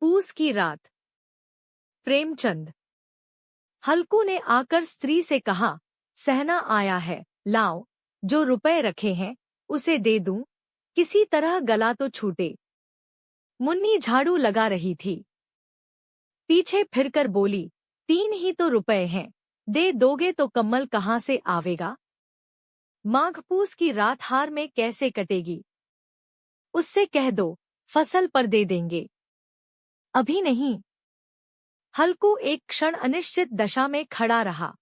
पूस की रात। प्रेमचंद। हल्कू ने आकर स्त्री से कहा, सहना आया है, लाओ, जो रुपए रखे हैं उसे दे दूं, किसी तरह गला तो छूटे। मुन्नी झाड़ू लगा रही थी, पीछे फिरकर बोली, 3 ही तो रुपए हैं, दे दोगे तो कम्मल कहाँ से आवेगा? माघ पूस की रात हार में कैसे कटेगी? उससे कह दो, फसल पर दे देंगे। अभी नहीं। हल्कू एक क्षण अनिश्चित दशा में खड़ा रहा।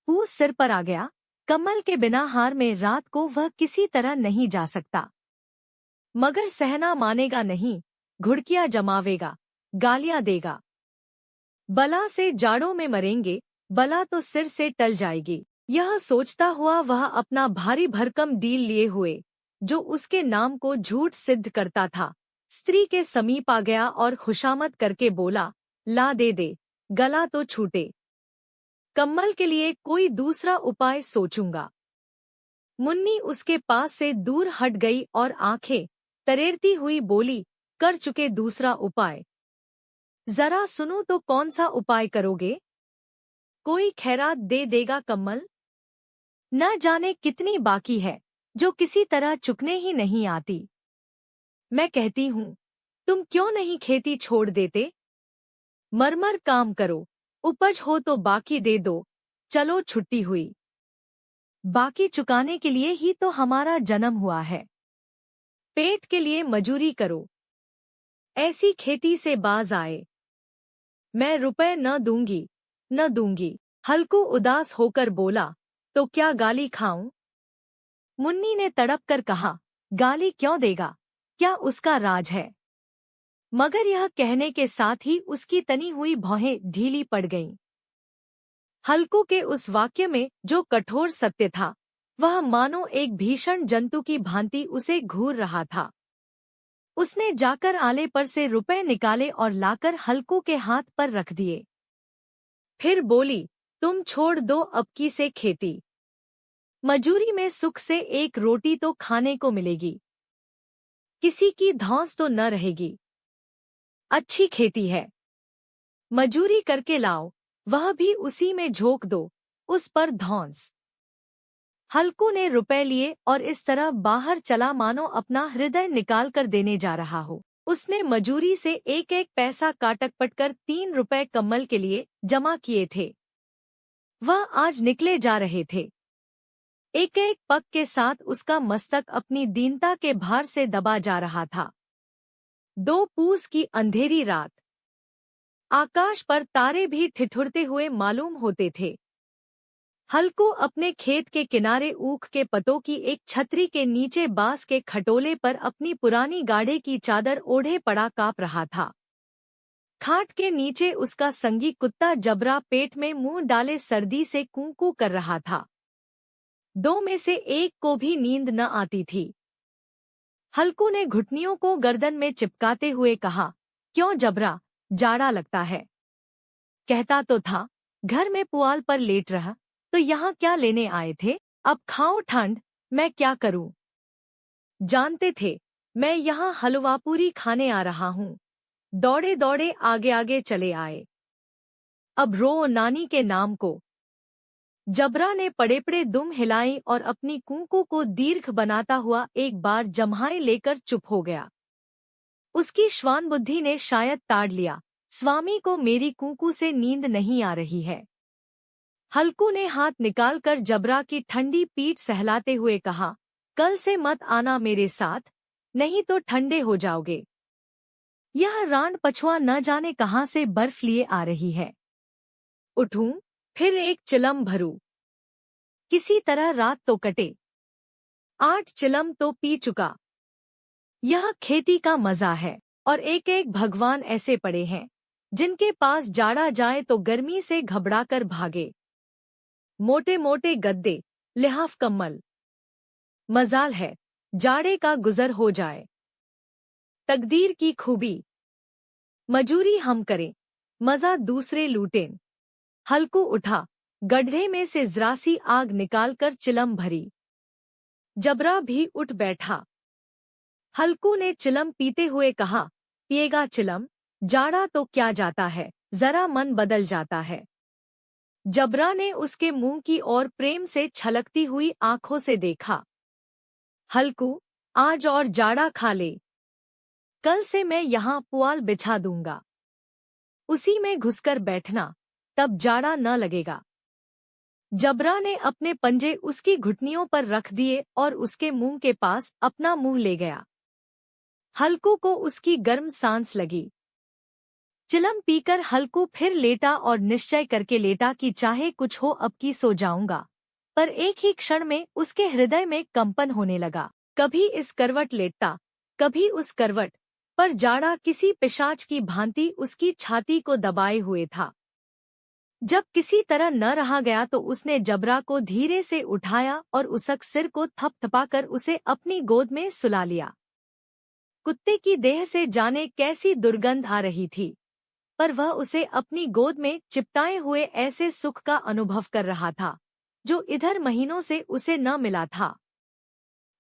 पूस सिर पर आ गया, कमल के बिना हार में रात को वह किसी तरह नहीं जा सकता। मगर सहना मानेगा नहीं, घुड़कियां जमावेगा, गालियां देगा। बला से जाड़ों में मरेंगे, बला तो सिर से टल जाएगी। यह सोचता हुआ वह अपना भारी भरकम डील लिए हुए, जो उसके नाम को झूठ सिद्ध करता था, स्त्री के समीप आ गया और खुशामद करके बोला, ला दे, गला तो छूटे। कम्मल के लिए कोई दूसरा उपाय सोचूंगा। मुन्नी उसके पास से दूर हट गई और आंखें तरेरती हुई बोली, कर चुके दूसरा उपाय? जरा सुनो तो कौन सा उपाय करोगे? कोई खैरात दे देगा कम्मल? न जाने कितनी बाकी है, जो किसी तरह चुकने ही नहीं आती। मैं कहती हूँ, तुम क्यों नहीं खेती छोड़ देते? मरमर काम करो, उपज हो तो बाकी दे दो, चलो छुट्टी हुई। बाकी चुकाने के लिए ही तो हमारा जन्म हुआ है। पेट के लिए मजूरी करो, ऐसी खेती से बाज आए। मैं रुपए न दूंगी, न दूंगी। हल्कू उदास होकर बोला, तो क्या गाली खाऊं? मुन्नी ने तड़प कर कहा, गाली क्यों देगा, क्या उसका राज है? मगर यह कहने के साथ ही उसकी तनी हुई भौहें ढीली पड़ गईं। हल्कू के उस वाक्य में जो कठोर सत्य था, वह मानो एक भीषण जंतु की भांति उसे घूर रहा था। उसने जाकर आले पर से रुपए निकाले और लाकर हल्कू के हाथ पर रख दिए। फिर बोली, तुम छोड़ दो अबकी से खेती। मजूरी में सुख से एक रोटी तो खाने को मिलेगी, किसी की धौंस तो न रहेगी। अच्छी खेती है, मजूरी करके लाओ, वह भी उसी में झोंक दो, उस पर धौंस। हल्कू ने रुपए लिए और इस तरह बाहर चला मानो अपना हृदय निकाल कर देने जा रहा हो। उसने मजूरी से एक एक पैसा काटक कर 3 रुपए कम्मल के लिए जमा किए थे। वह आज निकले जा रहे थे। एक एक पग के साथ उसका मस्तक अपनी दीनता के भार से दबा जा रहा था। 2 पूस की अंधेरी रात। आकाश पर तारे भी ठिठुरते हुए मालूम होते थे। हल्कू अपने खेत के किनारे ऊख के पतों की एक छतरी के नीचे बांस के खटोले पर अपनी पुरानी गाढ़े की चादर ओढ़े पड़ा काँप रहा था। खाट के नीचे उसका संगी कुत्ता जबरा पेट में मुंह डाले सर्दी से कूं-कूं कर रहा था। 2 में से एक को भी नींद न आती थी। हल्कू ने घुटनियों को गर्दन में चिपकाते हुए कहा, क्यों जबरा, जाड़ा लगता है? कहता तो था, घर में पुआल पर लेट रहा, तो यहाँ क्या लेने आए थे? अब खाओ ठंड, मैं क्या करूं? जानते थे, मैं यहाँ हलवापूरी खाने आ रहा हूँ। दौड़े दौड़े आगे आगे चले आए। अब रो नानी के नाम को। जबरा ने पड़े दुम हिलाई और अपनी कूंकों को दीर्घ बनाता हुआ एक बार जम्हाई लेकर चुप हो गया। उसकी श्वान बुद्धि ने शायद ताड़ लिया, स्वामी को मेरी कूंकू से नींद नहीं आ रही है। हल्कू ने हाथ निकालकर जबरा की ठंडी पीठ सहलाते हुए कहा, कल से मत आना मेरे साथ, नहीं तो ठंडे हो जाओगे। यह रांड पछुआ न जाने कहाँ से बर्फ लिए आ रही है। उठूं, फिर एक चिलम भरूं। किसी तरह रात तो कटे। 8 चिलम तो पी चुका। यह खेती का मजा है, और एक एक भगवान ऐसे पड़े हैं, जिनके पास जाड़ा जाए तो गर्मी से घबराकर भागे। मोटे मोटे गद्दे, लिहाफ कम्बल। मजाल है, जाड़े का गुजर हो जाए। तकदीर की खूबी। मजूरी हम करें, मजा दूसरे लूटें। हल्कू उठा, गड्ढे में से जरासी आग निकालकर चिलम भरी। जबरा भी उठ बैठा। हल्कू ने चिलम पीते हुए कहा, पिएगा चिलम? जाड़ा तो क्या जाता है, जरा मन बदल जाता है। जबरा ने उसके मुंह की ओर प्रेम से छलकती हुई आंखों से देखा। हल्कू, आज और जाड़ा खा ले। कल से मैं यहाँ पुआल बिछा दूंगा। उसी में घुसकर बैठना, तब जाड़ा न लगेगा। जबरा ने अपने पंजे उसकी घुटनियों पर रख दिए और उसके मुंह के पास अपना मुंह ले गया। हल्कू को उसकी गर्म सांस लगी। चिलम पीकर हल्कू फिर लेटा और निश्चय करके लेटा कि चाहे कुछ हो अब की सो जाऊंगा। पर एक ही क्षण में उसके हृदय में कंपन होने लगा। कभी इस करवट लेटता, कभी उस करवट, पर जाड़ा किसी पिशाच की भांति उसकी छाती को दबाए हुए था। जब किसी तरह न रहा गया तो उसने जबरा को धीरे से उठाया और उसक सिर को थपथपाकर उसे अपनी गोद में सुला लिया। कुत्ते की देह से जाने कैसी दुर्गंध आ रही थी, पर वह उसे अपनी गोद में चिपटाए हुए ऐसे सुख का अनुभव कर रहा था जो इधर महीनों से उसे न मिला था।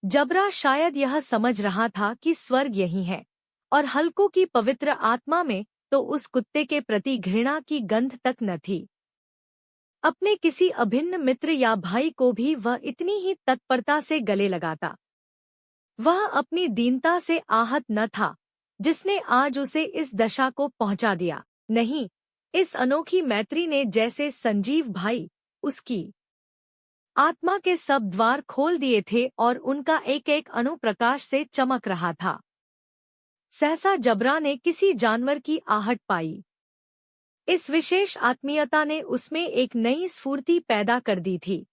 जबरा शायद यह समझ रहा था कि स्वर्ग यही है, और हल्कू की पवित्र आत्मा में तो उस कुत्ते के प्रति घृणा की गंध तक न थी। अपने किसी अभिन्न मित्र या भाई को भी वह इतनी ही तत्परता से गले लगाता। वह अपनी दीनता से आहत न था जिसने आज उसे इस दशा को पहुंचा दिया। नहीं, इस अनोखी मैत्री ने जैसे संजीव भाई उसकी आत्मा के सब द्वार खोल दिए थे और उनका एक एक अणु प्रकाश से चमक रहा था। सहसा जबरा ने किसी जानवर की आहट पाई। इस विशेष आत्मीयता ने उसमें एक नई स्फूर्ति पैदा कर दी थी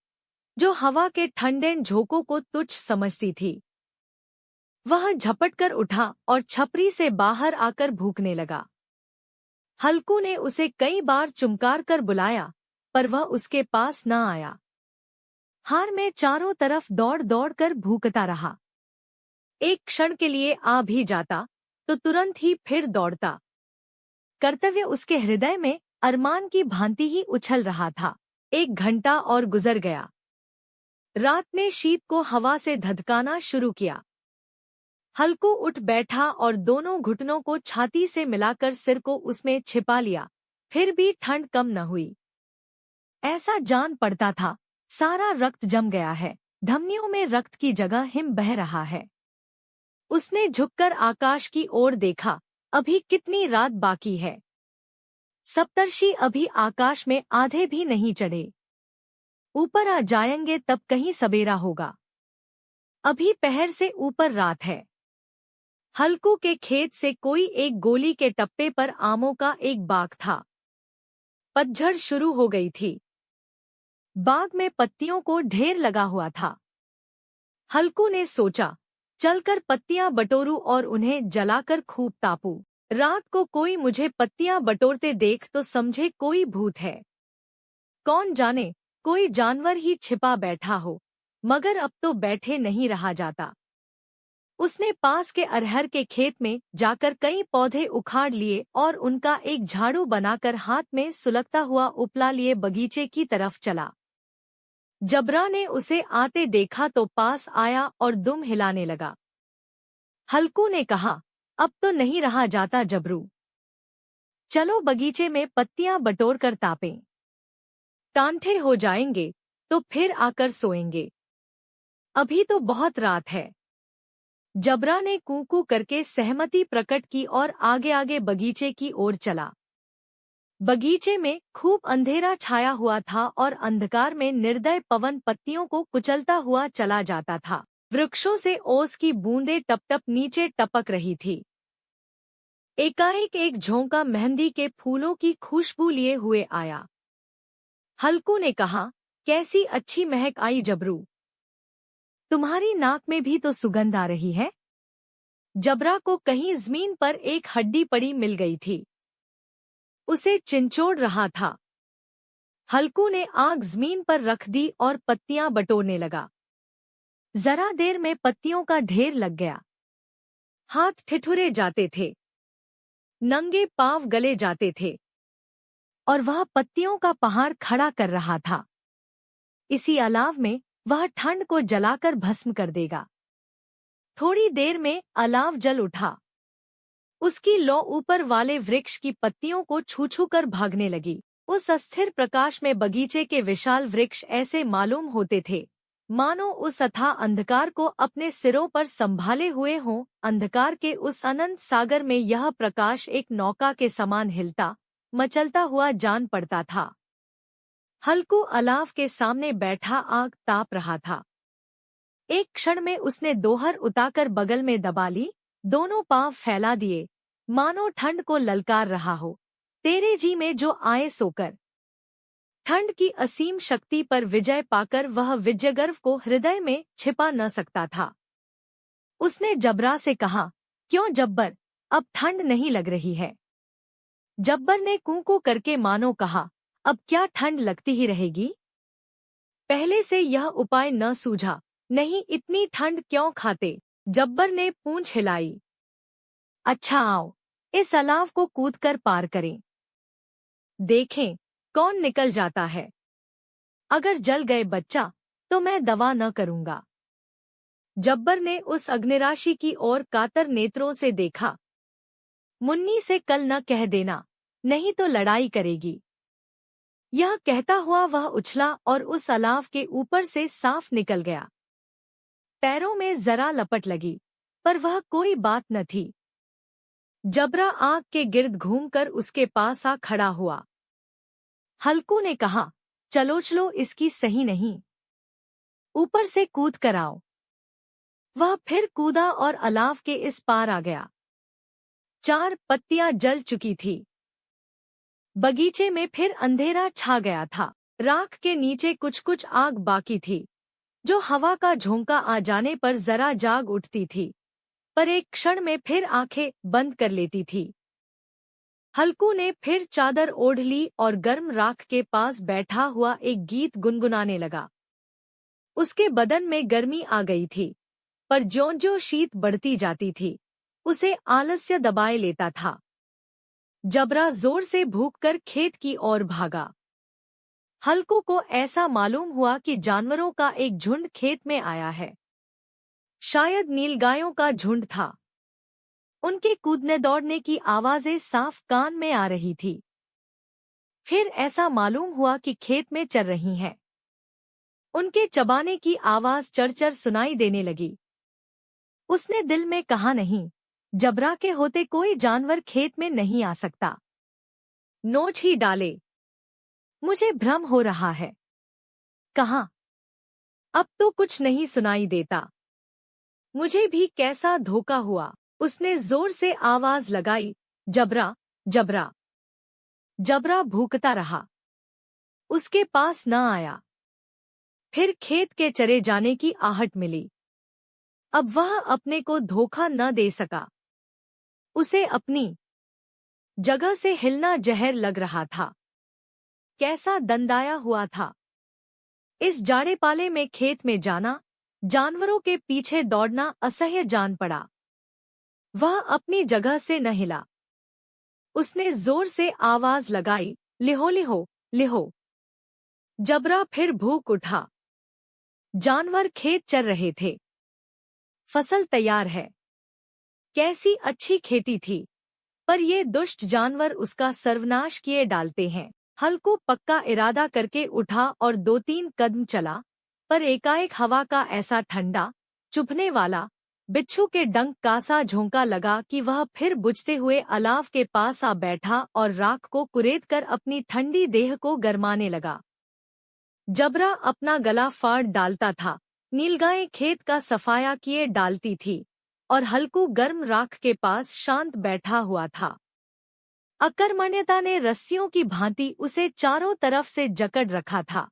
जो हवा के ठंडे झोंकों को तुच्छ समझती थी। वह झपटकर उठा और छपरी से बाहर आकर भूखने लगा। हल्कू ने उसे कई बार चुमकार कर बुलाया, पर वह उसके पास न आया। हार में चारों तरफ दौड़ दौड़ कर भूखता रहा। एक क्षण के लिए आ भी जाता तो तुरंत ही फिर दौड़ता। कर्तव्य उसके हृदय में अरमान की भांति ही उछल रहा था। 1 घंटा और गुजर गया। रात ने शीत को हवा से धधकाना शुरू किया। हल्कू उठ बैठा और दोनों घुटनों को छाती से मिलाकर सिर को उसमें छिपा लिया। फिर भी ठंड कम न हुई। ऐसा जान पड़ता था सारा रक्त जम गया है, धमनियों में रक्त की जगह हिम बह रहा है। उसने झुककर आकाश की ओर देखा। अभी कितनी रात बाकी है। सप्तर्षि अभी आकाश में आधे भी नहीं चढ़े। ऊपर आ जाएंगे तब कहीं सबेरा होगा। अभी पहर से ऊपर रात है। हल्कू के खेत से कोई एक गोली के टप्पे पर आमों का एक बाग था। पतझड़ शुरू हो गई थी। बाग में पत्तियों को ढेर लगा हुआ था। हल्कू ने सोचा, चलकर पत्तियां बटोरूं और उन्हें जलाकर खूब तापूं। रात को कोई मुझे पत्तियां बटोरते देख तो समझे कोई भूत है। कौन जाने कोई जानवर ही छिपा बैठा हो, मगर अब तो बैठे नहीं रहा जाता। उसने पास के अरहर के खेत में जाकर कई पौधे उखाड़ लिए और उनका एक झाड़ू बनाकर हाथ में सुलगता हुआ उपला लिए बगीचे की तरफ चला। जबरा ने उसे आते देखा तो पास आया और दुम हिलाने लगा। हल्कू ने कहा, अब तो नहीं रहा जाता जबरू। चलो बगीचे में पत्तियां बटोर कर तापें। टांठे हो जाएंगे तो फिर आकर सोएंगे। अभी तो बहुत रात है। जबरा ने कूकू करके सहमति प्रकट की और आगे आगे बगीचे की ओर चला। बगीचे में खूब अंधेरा छाया हुआ था और अंधकार में निर्दय पवन पत्तियों को कुचलता हुआ चला जाता था। वृक्षों से ओस की बूंदें टप-टप नीचे टपक रही थी। एकाएक एक झोंका मेहंदी के फूलों की खुशबू लिए हुए आया। हल्कू ने कहा, कैसी अच्छी महक आई जबरू। तुम्हारी नाक में भी तो सुगंध आ रही है। जबरा को कहीं जमीन पर एक हड्डी पड़ी मिल गई थी। उसे चिंचोड़ रहा था। हल्कू ने आग जमीन पर रख दी और पत्तियां बटोरने लगा। जरा देर में पत्तियों का ढेर लग गया। हाथ ठिठुरे जाते थे, नंगे पांव गले जाते थे, और वह पत्तियों का पहाड़ खड़ा कर रहा था। इसी अलाव में वह ठंड को जलाकर भस्म कर देगा। थोड़ी देर में अलाव जल उठा। उसकी लौ ऊपर वाले वृक्ष की पत्तियों को छू छू कर भागने लगी। उस अस्थिर प्रकाश में बगीचे के विशाल वृक्ष ऐसे मालूम होते थे मानो उस अथाह अंधकार को अपने सिरों पर संभाले हुए हों। अंधकार के उस अनंत सागर में यह प्रकाश एक नौका के समान हिलता मचलता हुआ जान पड़ता था। हल्कू अलाव के सामने बैठा आग ताप रहा था। एक क्षण में उसने दोहर उताकर बगल में दबा ली, दोनों पांव फैला दिए, मानो ठंड को ललकार रहा हो। तेरे जी में जो आए सोकर। ठंड की असीम शक्ति पर विजय पाकर वह विजयगर्व को हृदय में छिपा न सकता था। उसने जबरा से कहा, क्यों जब्बर, अब ठंड नहीं लग रही है? जब्बर ने कूं करके मानो कहा, अब क्या ठंड लगती ही रहेगी? पहले से यह उपाय न सूझा, नहीं इतनी ठंड क्यों खाते? जब्बर ने पूंछ हिलाई। अच्छा आओ, इस अलाव को कूदकर पार करें। देखें कौन निकल जाता है। अगर जल गए बच्चा तो मैं दवा न करूंगा। जब्बर ने उस अग्निराशि की ओर कातर नेत्रों से देखा। मुन्नी से कल न कह देना, नहीं तो लड़ाई करेगी। यह कहता हुआ वह उछला और उस अलाव के ऊपर से साफ निकल गया। पैरों में जरा लपट लगी, पर वह कोई बात न थी। जबरा आग के गिर्द घूमकर उसके पास आ खड़ा हुआ। हल्कू ने कहा, चलो चलो, इसकी सही नहीं, ऊपर से कूद कर आओ। वह फिर कूदा और अलाव के इस पार आ गया। 4 पत्तियां जल चुकी थी। बगीचे में फिर अंधेरा छा गया था। राख के नीचे कुछ कुछ आग बाकी थी, जो हवा का झोंका आ जाने पर जरा जाग उठती थी, पर एक क्षण में फिर आंखें बंद कर लेती थी। हल्कू ने फिर चादर ओढ़ ली और गर्म राख के पास बैठा हुआ एक गीत गुनगुनाने लगा। उसके बदन में गर्मी आ गई थी, पर ज्यों-ज्यों शीत बढ़ती जाती थी, उसे आलस्य दबाए लेता था। जबरा जोर से भूखकर खेत की ओर भागा। हल्कू को ऐसा मालूम हुआ कि जानवरों का एक झुंड खेत में आया है। शायद नीलगायों का झुंड था। उनके कूदने दौड़ने की आवाजें साफ कान में आ रही थी। फिर ऐसा मालूम हुआ कि खेत में चर रही हैं। उनके चबाने की आवाज चरचर सुनाई देने लगी। उसने दिल में कहा, नहीं, जबरा के होते कोई जानवर खेत में नहीं आ सकता। नोच ही डाले, मुझे भ्रम हो रहा है। कहाँ? अब तो कुछ नहीं सुनाई देता। मुझे भी कैसा धोखा हुआ। उसने जोर से आवाज लगाई, जबरा, जबरा। जबरा भूखता रहा, उसके पास न आया। फिर खेत के चरे जाने की आहट मिली। अब वह अपने को धोखा न दे सका। उसे अपनी जगह से हिलना जहर लग रहा था। कैसा दंदाया हुआ था। इस जाड़े पाले में खेत में जाना, जानवरों के पीछे दौड़ना असह्य जान पड़ा। वह अपनी जगह से न हिला। उसने जोर से आवाज लगाई, लिहो लिहो लिहो। जबरा फिर भूख उठा। जानवर खेत चर रहे थे। फसल तैयार है। कैसी अच्छी खेती थी, पर ये दुष्ट जानवर उसका सर्वनाश किए डालते हैं। हल्कू पक्का इरादा करके उठा और 2-3 कदम चला, पर एकाएक हवा का ऐसा ठंडा, चुभने वाला, बिच्छू के डंक का सा झोंका लगा कि वह फिर बुझते हुए अलाव के पास आ बैठा और राख को कुरेदकर अपनी ठंडी देह को गरमाने लगा। जबरा अपना गला फाड़ डालता था, नीलगायें खेत का सफाया किए डालती थी, और हल्कू गर्म राख के पास शांत बैठा हुआ था। अकर्मण्यता ने रस्सियों की भांति उसे चारों तरफ से जकड़ रखा था।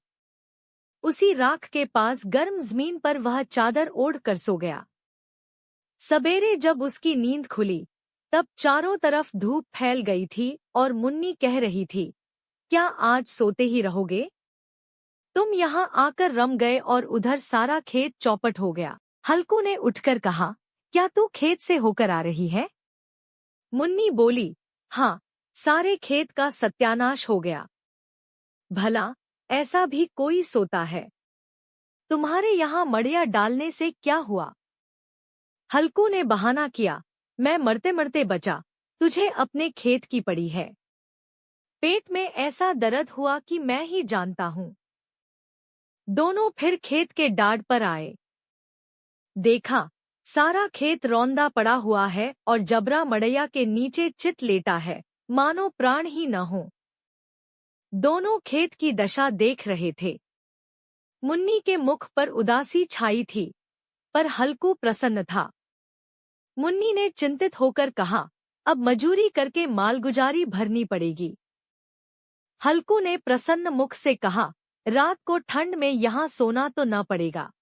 उसी राख के पास गर्म जमीन पर वह चादर ओढ़ कर सो गया। सबेरे जब उसकी नींद खुली, तब चारों तरफ धूप फैल गई थी और मुन्नी कह रही थी, क्या आज सोते ही रहोगे? तुम यहाँ आकर रम गए और उधर सारा खेत चौपट हो गया। हल्कू ने उठकर कहा, क्या तू खेत से होकर आ रही है? मुन्नी बोली, हाँ, सारे खेत का सत्यानाश हो गया। भला ऐसा भी कोई सोता है? तुम्हारे यहाँ मड़िया डालने से क्या हुआ? हल्कू ने बहाना किया, मैं मरते मरते बचा, तुझे अपने खेत की पड़ी है। पेट में ऐसा दर्द हुआ कि मैं ही जानता हूँ। दोनों फिर खेत के डाढ़ पर आए। देखा, सारा खेत रौंदा पड़ा हुआ है और जबरा मड़ैया के नीचे चित लेटा है, मानो प्राण ही न हो। दोनों खेत की दशा देख रहे थे। मुन्नी के मुख पर उदासी छाई थी, पर हल्कू प्रसन्न था। मुन्नी ने चिंतित होकर कहा, अब मजूरी करके मालगुजारी भरनी पड़ेगी। हल्कू ने प्रसन्न मुख से कहा, रात को ठंड में यहाँ सोना तो न पड़ेगा।